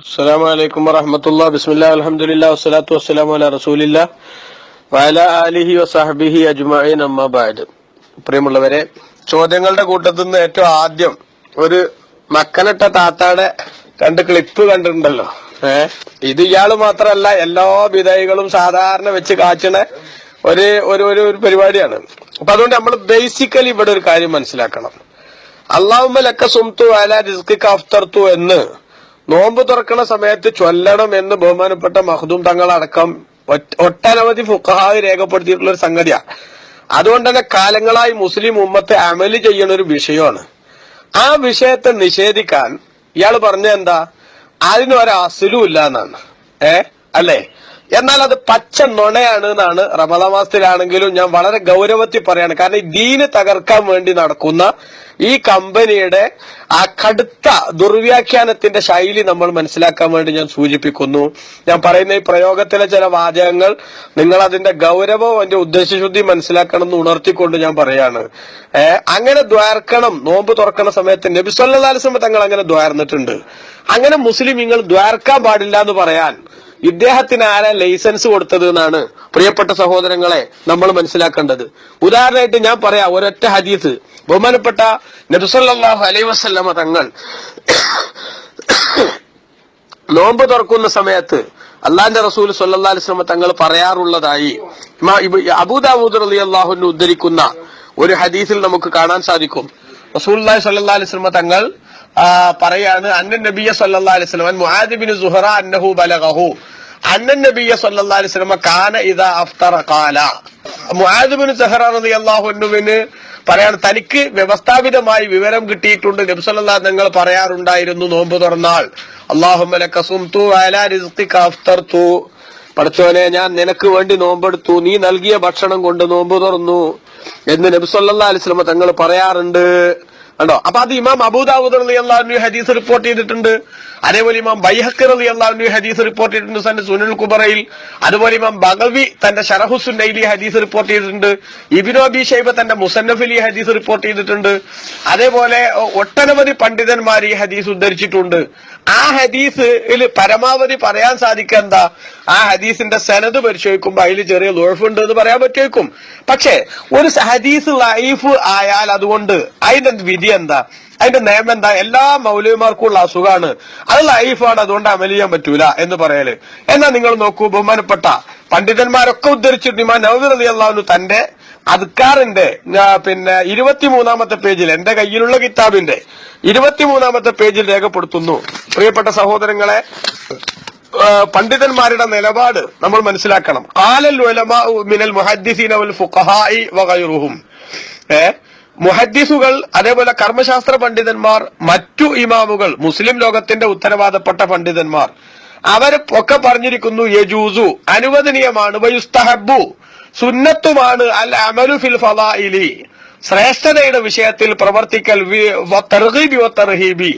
അസ്സലാമു അലൈക്കും വറഹ്മത്തുള്ളാഹി. ബിസ്മില്ലാഹി അൽഹംദുലില്ലാഹി വസ്സലാത്തു വസ്സലാമു അലാ റസൂലില്ലാഹി വഅലാ ആലിഹി വസഹ്ബിഹി അജ്മഈൻ, അമ്മാ ബഅദ്. പ്രിയമുള്ളവരെ, ചോദ്യങ്ങളുടെ കൂട്ടത്തിൽ നിന്ന് ഏറ്റവും ആദ്യം ഒരു മക്കനിട്ട താത്താടെ രണ്ട് ക്ലിപ്പ് കണ്ടിട്ടുണ്ടല്ലോ. ഇത് ഇയാള് മാത്രമല്ല, എല്ലാ വിധേയകളും സാധാരണ വെച്ച് കാച്ചണ ഒരു പരിപാടിയാണ്. അപ്പൊ അതുകൊണ്ട് നമ്മൾ ബേസിക്കലി ഇവിടെ ഒരു കാര്യം മനസ്സിലാക്കണം. അല്ലാഹുമ്മ ലക സുംതു അലാ റിസ്ഖിക അഫ്തർതു എന്ന് നോമ്പ് തുറക്കണ സമയത്ത് ചൊല്ലണം എന്ന് ബഹുമാനപ്പെട്ട മഖ്ദൂം തങ്ങളടക്കം ഒട്ടനവധി ഫുഖഹാ രേഖപ്പെടുത്തിയിട്ടുള്ള ഒരു സംഗതിയാണ്. അതുകൊണ്ട് തന്നെ കാലങ്ങളായി മുസ്ലിം ഉമ്മത്തെ അമല് ചെയ്യുന്ന ഒരു വിഷയമാണ്. ആ വിഷയത്തെ നിഷേധിക്കാൻ ഇയാൾ പറഞ്ഞ എന്താ, അതിനൊരു അസുലും ഇല്ല എന്നാണ്. അല്ലേ? എന്നാൽ അത് പച്ച നുണയാണ് എന്നാണ് റമദാൻ മാസത്തിലാണെങ്കിലും ഞാൻ വളരെ ഗൗരവത്തിൽ പറയാണ്. കാരണം ഈ ദീന് തകർക്കാൻ വേണ്ടി നടക്കുന്ന ഈ കമ്പനിയുടെ ആ കടുത്ത ദുർവ്യാഖ്യാനത്തിന്റെ ശൈലി നമ്മൾ മനസ്സിലാക്കാൻ വേണ്ടി ഞാൻ സൂചിപ്പിക്കുന്നു. ഞാൻ പറയുന്ന ഈ പ്രയോഗത്തിലെ ചില വാചകങ്ങൾ നിങ്ങൾ അതിന്റെ ഗൗരവവും അതിന്റെ ഉദ്ദേശശുദ്ധി മനസ്സിലാക്കണം എന്ന് ഉണർത്തിക്കൊണ്ട് ഞാൻ പറയാണ്. അങ്ങനെ ദ്വാർക്കണം, നോമ്പ് തുറക്കണ സമയത്ത് നബി സല്ലല്ലാഹു അലൈഹി വസല്ലം തങ്ങൾ അങ്ങനെ ദ്വാർന്നിട്ടുണ്ട്. അങ്ങനെ മുസ്ലിമീങ്ങൾ ദ്വാർക്കാൻ പാടില്ല എന്ന് പറയാൻ ഇദ്ദേഹത്തിന് ആരാ ലൈസൻസ് കൊടുത്തത് എന്നാണ് പ്രിയപ്പെട്ട സഹോദരങ്ങളെ നമ്മൾ മനസ്സിലാക്കേണ്ടത്. ഉദാഹരണമായിട്ട് ഞാൻ പറയാം ഒരൊറ്റ ഹദീസ്. ബഹുമാനപ്പെട്ട നബി സല്ലല്ലാഹു അലൈഹി വസല്ലമ തങ്ങൾ നോമ്പ് തുറക്കുന്ന സമയത്ത് അള്ളാന്റെ റസൂൽ സല്ലല്ലാഹു അലൈഹി വസല്ലമ തങ്ങൾ പറയാറുള്ളതായി അബൂദാവൂദ് റളിയല്ലാഹു അൻഹു ഉദ്ധരിക്കുന്ന ഒരു ഹദീസിൽ നമുക്ക് കാണാൻ സാധിക്കും. റസൂലുള്ളാഹി സ്വല്ലല്ലാഹു അലൈഹി വസല്ലമ തങ്ങൾ പറയാണ്, അന്ന നബിയ സല്ലല്ലാഹു അലൈഹി വസല്ലം മുആദ് ബിൻ സുഹറ അന്നഹു ബലഗഹു അന്ന നബിയ സല്ലല്ലാഹു അലൈഹി വസല്ലം കാന ഇദാ അഫ്തറ ഖാല. മുആദ് ബിൻ സുഹറ റളിയല്ലാഹു അൻഹുവിന് പറയാണ്, തനിക്ക് വ്യവസ്ഥാപിതമായി വിവരം കിട്ടിയിട്ടുണ്ട്, നബി സല്ലല്ലാഹു അലൈഹി വസല്ലം പറയാറുണ്ടായിരുന്നു നോമ്പ് തുറന്നാൽ അല്ലാഹുമ്മ ലക സുംതു അലാ റിസ്ഖിക അഫ്തർതു, പടച്ചോനെ ഞാൻ നിനക്ക് വേണ്ടി നോമ്പെടുത്തു, നീ നൽകിയ ഭക്ഷണം കൊണ്ട് നോമ്പ് തുറന്നു എന്ന് നബി സല്ലല്ലാഹു അലൈഹി വസല്ലം തങ്ങൾ പറയാറുണ്ട്. കണ്ടോ? അപ്പൊ അത് ഇമാം അബൂദാവൂദ് റളിയല്ലാഹു അൻഹു ഹദീസ് റിപ്പോർട്ട് ചെയ്തിട്ടുണ്ട്. അതേപോലെ ഇമാം ബൈഹഖി റളിയല്ലാഹു അൻഹു ഹദീസ് റിപ്പോർട്ട് ചെയ്തിട്ടുണ്ട് തന്റെ സുനനുൽ കുബറയിൽ. അതുപോലെ ഇമാം ബഗവി തന്റെ ശറഹു സുന്നയിൽ ഹദീസ് റിപ്പോർട്ട് ചെയ്തിട്ടുണ്ട്. ഇബ്നു അബീ ശൈബ തന്റെ മുസന്നഫിൽ ഈ ഹദീസ് റിപ്പോർട്ട് ചെയ്തിട്ടുണ്ട്. അതേപോലെ ഒട്ടനവധി പണ്ഡിതന്മാർ ഈ ഹദീസ് ഉദ്ധരിച്ചിട്ടുണ്ട്. ആ ഹദീസിൽ പരമാവധി പറയാൻ സാധിക്കുക എന്താ, ആ ഹദീസിന്റെ സനദ് പരിശോധിക്കുമ്പോൾ അതിൽ ചെറിയ ലോഴ്ഫുണ്ട് എന്ന് പറയാൻ പറ്റും. പക്ഷേ ഒരു ഹദീസ് ലൈഫ് ആയാൽ അതുകൊണ്ട് അതിന്റെ വിധി എന്താ, അതിന്റെ നിയമം എന്താ? എല്ലാ മൗലവിമാർക്കുള്ള അസുഖമാണ്, അത് ലൈഫാണ്, അതുകൊണ്ട് അമൽ ചെയ്യാൻ പറ്റൂല എന്ന് പറയല്. എന്നാൽ നിങ്ങൾ നോക്കൂ, ബഹുമാനപ്പെട്ട പണ്ഡിതന്മാരൊക്കെ ഉദ്ധരിച്ചിട്ട് ഇമാം നവവി റളിയല്ലാഹു അൻഹു തന്റെ അദ്കാറിന്റെ 23-ാമത്തെ പേജിൽ, എന്റെ കയ്യിലുള്ള കിതാബിന്റെ 23-ാമത്തെ പേജിൽ രേഖപ്പെടുത്തുന്നു. പ്രിയപ്പെട്ട സഹോദരങ്ങളെ, പണ്ഡിതന്മാരുടെ നിലപാട് നമ്മൾ മനസ്സിലാക്കണം. ഖാലൽ ഉലമാഉ മിനൽ മുഹദ്ദിസീന വൽ ഫുഖഹാഇ വഗൈറുഹും. മുഹദ്ദിസുകൾ, അതേപോലെ കർമ്മശാസ്ത്ര പണ്ഡിതന്മാർ, മറ്റു ഇമാമുകൾ, മുസ്ലിം ലോകത്തിന്റെ ഉത്തരവാദപ്പെട്ട പണ്ഡിതന്മാർ, അവരൊക്കെ പറഞ്ഞിരിക്കുന്നു യജൂസു, അനുവദനീയമാണ്, വയുസ്തഹബ്ബു, സുന്നത്തുമാണ്, അൽ അമലു ഫിൽ ഫളാഇലി, ശ്രേഷ്ഠതയുടെ വിഷയത്തിൽ പ്രവർത്തിക്കൽ, തർഗീബി വതർഹീബി,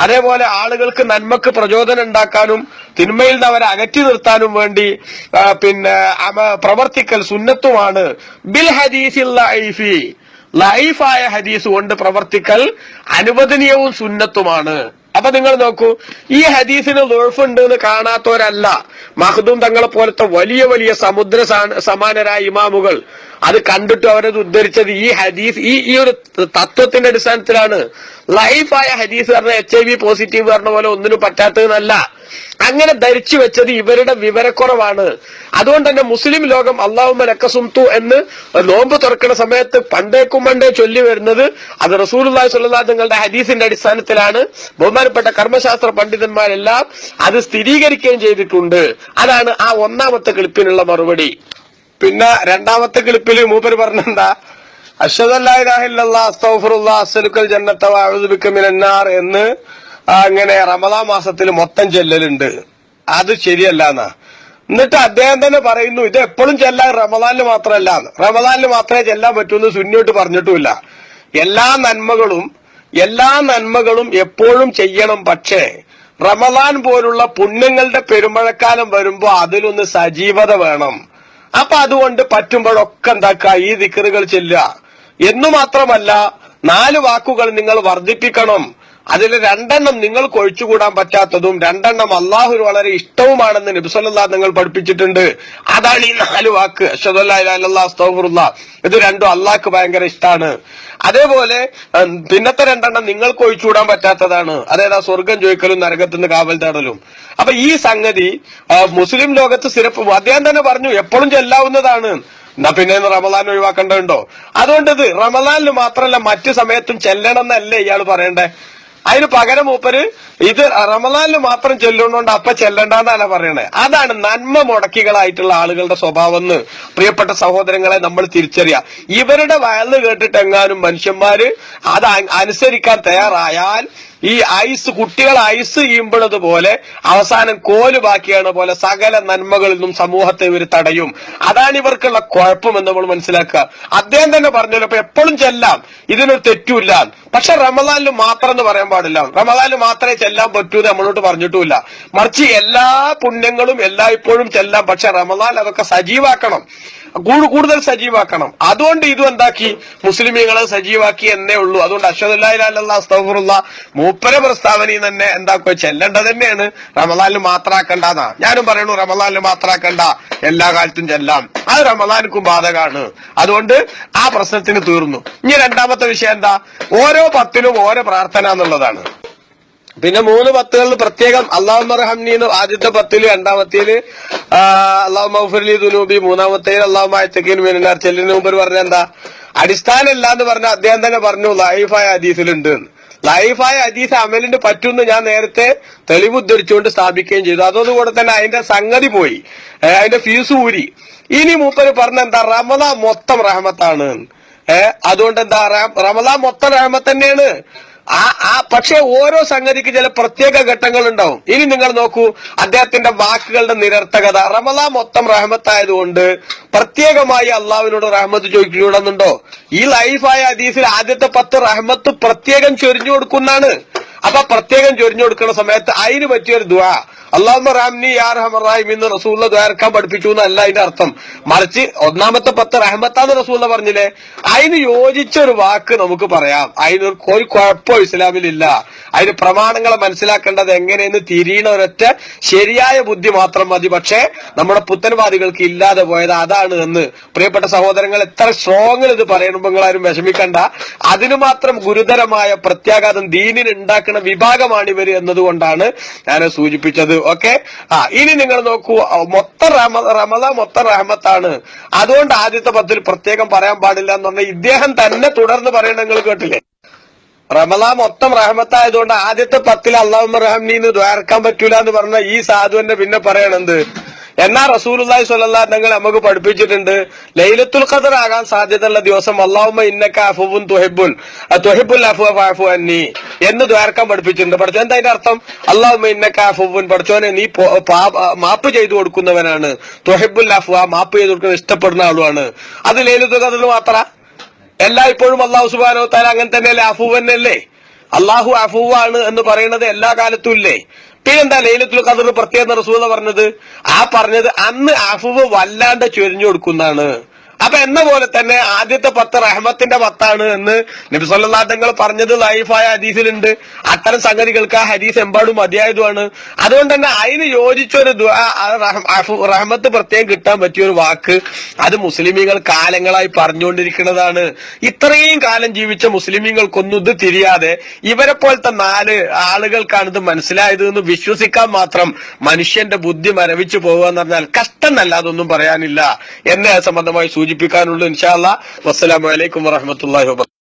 അതേപോലെ ആളുകൾക്ക് നന്മക്ക് പ്രചോദനം ഉണ്ടാക്കാനും തിന്മയിൽ നിന്ന് അവരെ അകറ്റി നിർത്താനും വേണ്ടി പ്രവർത്തിക്കൽ സുന്നത്തുമാണ്. ബിൽ ഹദീസിൽ ലൈഫി, ലൈഫായ ഹദീസ് കൊണ്ട് പ്രവർത്തിക്കൽ അനുവദനീയവും സുന്നത്തുമാണ്. അപ്പൊ നിങ്ങൾ നോക്കൂ, ഈ ഹദീസിന് ലോഴ്ഫുണ്ട് എന്ന് കാണാത്തവരല്ല മഖ്ദൂം തങ്ങളെ പോലത്തെ വലിയ വലിയ സമുദ്ര സമാനരായ ഇമാമുകൾ. അത് കണ്ടിട്ട് അവരത് ഉദ്ധരിച്ചത് ഈ ഹദീസ് ഈ ഒരു തത്വത്തിന്റെ അടിസ്ഥാനത്തിലാണ്. ലൈഫായ ഹദീസ് പറഞ്ഞ HIV പോസിറ്റീവ് പറഞ്ഞ പോലെ ഒന്നിനും പറ്റാത്തതെന്നല്ല. അങ്ങനെ ധരിച്ചു വെച്ചത് ഇവരുടെ വിവരക്കുറവാണ്. അതുകൊണ്ട് തന്നെ മുസ്ലിം ലോകം അല്ലാഹുമ്മ ലക സുംതു എന്ന് നോമ്പ് തുറക്കുന്ന സമയത്ത് പണ്ടേ ചൊല്ലി വരുന്നത് അത് റസൂലുള്ളാഹി സ്വല്ലല്ലാഹു അലൈഹി വസല്ലം ഹദീസിന്റെ അടിസ്ഥാനത്തിലാണ്. ബഹുമാനപ്പെട്ട കർമ്മശാസ്ത്ര പണ്ഡിതന്മാരെല്ലാം അത് സ്ഥിരീകരിക്കുകയും ചെയ്തിട്ടുണ്ട്. അതാണ് ആ ഒന്നാമത്തെ ക്ലിപ്പിനുള്ള മറുപടി. പിന്നെ രണ്ടാമത്തെ ക്ലിപ്പിൽ മൂപ്പര് പറഞ്ഞെന്താ, അശ്ഹദു അല്ലാ ഇലാഹ ഇല്ലല്ലാഹ് അസ്തഗ്ഫിറുല്ലാഹ് അസ്അലുക്കൽ ജന്നത വഅഊദു ബിക മിനന്നാർ എന്ന് അങ്ങനെ റമദാൻ മാസത്തിൽ മൊത്തം ചെല്ലലുണ്ട്. അത് ശരിയല്ല എന്നാ. എന്നിട്ട് അദ്ദേഹം തന്നെ പറയുന്നു ഇത് എപ്പോഴും ചെല്ലാൻ റമദാനിൽ മാത്രമല്ല, റമദാനിൽ മാത്രമേ ചെല്ലാൻ പറ്റൂന്ന് സുന്നിയോട്ട് പറഞ്ഞിട്ടുമില്ല. എല്ലാ നന്മകളും എപ്പോഴും ചെയ്യണം. പക്ഷേ റമദാൻ പോലുള്ള പുണ്യങ്ങളുടെ പെരുമഴക്കാലം വരുമ്പോ അതിലൊന്ന് സജീവത വേണം. അപ്പൊ അതുകൊണ്ട് പറ്റുമ്പോഴൊക്കെ എന്താക്കുക, ഈ ദിക്റുകൾ ചെല്ലുക എന്നു മാത്രമല്ല 4 വാക്കുകൾ നിങ്ങൾ വർദ്ധിപ്പിക്കണം. അതിൽ 2 നിങ്ങൾക്ക് ഒഴിച്ചുകൂടാൻ പറ്റാത്തതും 2 അള്ളാഹുവിന് വളരെ ഇഷ്ടവുമാണെന്ന് നബി സല്ലല്ലാഹു നിങ്ങൾ പഠിപ്പിച്ചിട്ടുണ്ട്. അതാണ് ഈ 4 വാക്ക്, അശ്ഹദു അല്ലാ ഇലാഹ ഇല്ലല്ലാഹ് അസ്തഗ്ഫിറുല്ലാഹ്. ഇത് രണ്ടും അള്ളാഹ്ക്ക് ഭയങ്കര ഇഷ്ടമാണ്. അതേപോലെ പിന്നത്തെ 2 നിങ്ങൾക്ക് ഒഴിച്ചുകൂടാൻ പറ്റാത്തതാണ്. അതേതാ? സ്വർഗം ചോദിക്കലും നരകത്തിന് കാവൽ തേടലും. അപ്പൊ ഈ സംഗതി മുസ്ലിം ലോകത്ത് സ്ഥിരപ്പ് അദ്ദേഹം തന്നെ പറഞ്ഞു എപ്പോഴും ചെല്ലാവുന്നതാണ്. എന്നാ പിന്നെ റമദാൻ ഒഴിവാക്കേണ്ടതുണ്ടോ? അതുകൊണ്ട് ഇത് റമദാനിൽ മാത്രമല്ല മറ്റു സമയത്തും ചെല്ലണം എന്നല്ലേ ഇയാൾ പറയണ്ടേ? അതിന് പകരം മൂപ്പര് ഇത് റമദാനിൽ മാത്രം ചെല്ലുന്നോണ്ട് അപ്പൊ ചെല്ലണ്ടെന്നാണ് പറയണേ. അതാണ് നന്മ മുടക്കികളായിട്ടുള്ള ആളുകളുടെ സ്വഭാവം എന്ന് പ്രിയപ്പെട്ട സഹോദരങ്ങളെ നമ്മൾ തിരിച്ചറിയുക. ഇവരുടെ വയല് കേട്ടിട്ട് എങ്ങാനും മനുഷ്യന്മാര് അത് അനുസരിക്കാൻ തയ്യാറായാൽ ഈ കുട്ടികൾ ഐസ് ഈമ്പണത് പോലെ അവസാനം കോല് ബാക്കിയാണ് പോലെ സകല നന്മകളിൽ നിന്നും സമൂഹത്തെ ഇവർ തടയും. അതാണ് ഇവർക്കുള്ള കുഴപ്പമെന്ന് നമ്മൾ മനസ്സിലാക്കുക. അദ്ദേഹം തന്നെ പറഞ്ഞല്ലോ ഇപ്പൊ എപ്പോഴും ചെല്ലാം, ഇതിനൊരു തെറ്റുമില്ല. പക്ഷെ റമദാനിൽ മാത്രം എന്ന് പറയാൻ പാടില്ല. റമദാനിൽ മാത്രമേ ചെല്ലാൻ പറ്റൂ എന്ന് നമ്മളോട് പറഞ്ഞിട്ടുമില്ല. മറിച്ച് എല്ലാ പുണ്യങ്ങളും എല്ലായ്പ്പോഴും ചെല്ലാം. പക്ഷെ റമദാൻ അതൊക്കെ സജീവാക്കണം, കൂടുതൽ സജീവാക്കണം. അതുകൊണ്ട് ഇതും എന്താക്കി? മുസ്ലിമീങ്ങളെ സജീവാക്കി എന്നേ ഉള്ളൂ. അതുകൊണ്ട് അശ്ഹദു അല്ലാ ഇലാഹ ഇല്ലല്ലാഹ് അസ്തഗ്ഫിറുല്ലാഹ് മൂപ്പരെ പ്രസ്താവനയിൽ തന്നെ എന്താക്കുക? ചെല്ലേണ്ടത് തന്നെയാണ്, റമദാനിൽ മാത്രാക്കണ്ടെന്നാ ഞാനും പറയണു. റമദാനിൽ മാത്രാക്കണ്ട, എല്ലാ കാലത്തും ചെല്ലാം. അത് റമദാനിക്കും ബാധകമാണ്. അതുകൊണ്ട് ആ പ്രശ്നത്തിന് തീർന്നു. ഇനി 2ാമത്തെ വിഷയം എന്താ? ഓരോ 10നും ഓരോ പ്രാർത്ഥന എന്നുള്ളതാണ്. പിന്നെ 3 10കളിൽ പ്രത്യേകം അല്ലാഹുമ്മ റഹംനി ആദ്യത്തെ 10, 2ാമത്തേല് അല്ലാഹുമ്മ ഗ്ഫിർലി ദുനൂബി, 3ാമത്തേല് അല്ലാഹുമ്മ അഅ്തിഖ്നി മിനന്നാർ. ചെല്ലിന് മുമ്പ് പറഞ്ഞ എന്താ? അടിസ്ഥാനമില്ല എന്ന് പറഞ്ഞ അദ്ദേഹം തന്നെ പറഞ്ഞു ലൈഫായ ഹദീസിലുണ്ട്. ലൈഫായ ഹദീസ് അമലിന് പറ്റുമെന്ന് ഞാൻ നേരത്തെ തെളിവുദ്ധരിച്ചുകൊണ്ട് സ്ഥാപിക്കുകയും ചെയ്തു. അതോടുകൂടെ തന്നെ അതിന്റെ സംഗതി പോയി, അതിന്റെ ഫീസ് ഊരി. ഇനി മൂപ്പര് പറഞ്ഞ എന്താ? റമദാൻ മൊത്തം റഹ്മത്താണ്. അതുകൊണ്ട് എന്താ? റമദാൻ മൊത്തം റഹ്മത്ത് തന്നെയാണ്. പക്ഷെ ഓരോ സംഗതിക്ക് ചില പ്രത്യേക ഘട്ടങ്ങൾ ഉണ്ടാവും. ഇനി നിങ്ങൾ നോക്കൂ അദ്ദേഹത്തിന്റെ വാക്കുകളുടെ നിരർത്ഥകത. റമദാൻ മൊത്തം റഹ്മത്തായതുകൊണ്ട് പ്രത്യേകമായി അള്ളാഹുവിനോട് റഹ്മത്ത് ചോദിക്കുന്നുണ്ടോ? ഈ ലൈഫായ ഹദീസിൽ ആദ്യത്തെ 10 റഹ്മത്ത് പ്രത്യേകം ചൊരിഞ്ഞു കൊടുക്കുന്നതാണ്. അപ്പൊ പ്രത്യേകം ചൊരിഞ്ഞു കൊടുക്കുന്ന സമയത്ത് അതിന് പറ്റിയൊരു ദുആ അല്ലാഹുമ്മ റഹ്മനി യാ അർഹമർ റഹീം എന്ന് റസൂലുള്ളാഹി ദുആർക്കാൻ പഠിപ്പിച്ചു എന്നല്ല അതിന്റെ അർത്ഥം. മറിച്ച് ഒന്നാമത്തെ 10 റഹ്മത്താന്ന് റസൂലുള്ളാഹി പറഞ്ഞില്ലേ, അതിന് യോജിച്ചൊരു വാക്ക് നമുക്ക് പറയാം. അതിന് ഒരു കുഴപ്പമോ ഇസ്ലാമിലില്ല. അതിന് പ്രമാണങ്ങളെ മനസ്സിലാക്കേണ്ടത് എങ്ങനെയെന്ന് തിരിയണ ഒരൊറ്റ ശരിയായ ബുദ്ധി മാത്രം മതി. പക്ഷേ നമ്മുടെ പുത്തൻവാദികൾക്ക് ഇല്ലാതെ പോയത് അതാണ് എന്ന് പ്രിയപ്പെട്ട സഹോദരങ്ങൾ, എത്ര സ്ട്രോങ്ങിൽ ഇത് പറയുമ്പോൾ നിങ്ങളാരും വിഷമിക്കണ്ട. അതിന് മാത്രം ഗുരുതരമായ പ്രത്യാഘാതം ദീനിന് ഉണ്ടാക്കുന്ന വിഭാഗമാണ് ഇവര് എന്നതുകൊണ്ടാണ് ഞാൻ സൂചിപ്പിച്ചത്. ഓക്കെ. ഇനി നിങ്ങൾ നോക്കൂ, മൊത്തം റമദാൻ മൊത്തം റഹ്മത്താണ്. അതുകൊണ്ട് ആദ്യത്തെ 10 പ്രത്യേകം പറയാൻ പാടില്ല എന്ന് പറഞ്ഞാൽ ഇദ്ദേഹം തന്നെ തുടർന്ന് പറയണ നിങ്ങൾ കേട്ടില്ലേ? റമദാൻ മൊത്തം റഹ്മത്തായതുകൊണ്ട് ആദ്യത്തെ 10 അല്ലാഹുമ്മ റഹ്മനിന്ന് ദ്വാരക്കാൻ പറ്റൂല എന്ന് പറഞ്ഞ ഈ സാധുവിന്റെ പിന്നെ പറയണത്. എന്നാ റസൂലുള്ളാഹി സ്വല്ലല്ലാഹു അലൈഹി വസല്ലം നമുക്ക് പഠിപ്പിച്ചിട്ടുണ്ട് ലൈലത്തുൽ ഖദർ ആകാൻ സാധ്യതയുള്ള ദിവസം അല്ലാഹുമ്മ ഇന്നക അഫുവുൻ തുഹിബ്ബുൽ അഫ്വ ഫഅഫു അന്നി എന്ന് ദ്വാരക്കാൻ പഠിപ്പിച്ചിട്ടുണ്ട്. പഠിച്ചോ എന്താ അതിന്റെ അർത്ഥം? അല്ലാഹുമ്മ ഇന്നക അഫുവുൻ, പഠിച്ചോനെ നീ മാപ്പ് ചെയ്തു കൊടുക്കുന്നവനാണ്, തുഹിബ്ബുൽ അഫ്വ മാപ്പ് ചെയ്തു കൊടുക്കുന്ന ഇഷ്ടപ്പെടുന്ന ആളുമാണ്. അത് ലൈലത്തുൽ ഖദറിൽ മാത്ര എല്ലായ്പ്പോഴും അല്ലാഹു സുബ്ഹാനഹു വ തആല അങ്ങനെ തന്നെയല്ലേ? അഫുവന്നല്ലേ? അള്ളാഹു അഫുവാണ് എന്ന് പറയുന്നത് എല്ലാ കാലത്തും ഇല്ലേ? പിന്നെന്താ ലൈലത്തുൽ ഖദർ പ്രത്യേകം റസൂലുള്ളാഹി പറഞ്ഞത്? പറഞ്ഞത് അന്ന് അഫുവ് വല്ലാണ്ട് ചൊരിഞ്ഞു കൊടുക്കുന്നതാണ്. അപ്പൊ എന്ന പോലെ തന്നെ ആദ്യത്തെ 10 റഹ്മത്തിന്റെ 10 എന്ന് നബി സല്ലല്ലാഹു അലൈഹി വസല്ലം പറഞ്ഞത് ലൈഫായ ഹദീസിലുണ്ട്. അത്തരം സംഗതികൾക്ക് ആ ഹദീസ് എമ്പാടും മതിയായതുമാണ്. അതുകൊണ്ട് തന്നെ അതിന് യോജിച്ചൊരു റഹ്മത്ത് പ്രത്യേകം കിട്ടാൻ പറ്റിയൊരു വാക്ക് അത് മുസ്ലിമീങ്ങൾ കാലങ്ങളായി പറഞ്ഞുകൊണ്ടിരിക്കുന്നതാണ്. ഇത്രയും കാലം ജീവിച്ച മുസ്ലിമീങ്ങൾക്കൊന്നും ഇത് തിരിയാതെ ഇവരെ പോലത്തെ 4 ആളുകൾക്കാണ് ഇത് മനസ്സിലായത് എന്ന് വിശ്വസിക്കാൻ മാത്രം മനുഷ്യന്റെ ബുദ്ധി മരവിച്ചു പോകുക എന്ന് പറഞ്ഞാൽ കഷ്ടം അല്ലാതൊന്നും പറയാനില്ല എന്ന് സംബന്ധമായി സൂചിപ്പിക്കാനുള്ളൂ. ഇൻഷാ അല്ലാഹ്. വസ്സലാമു അലൈക്കും വറഹ്മത്തുള്ളാഹി വബറകാതുഹു.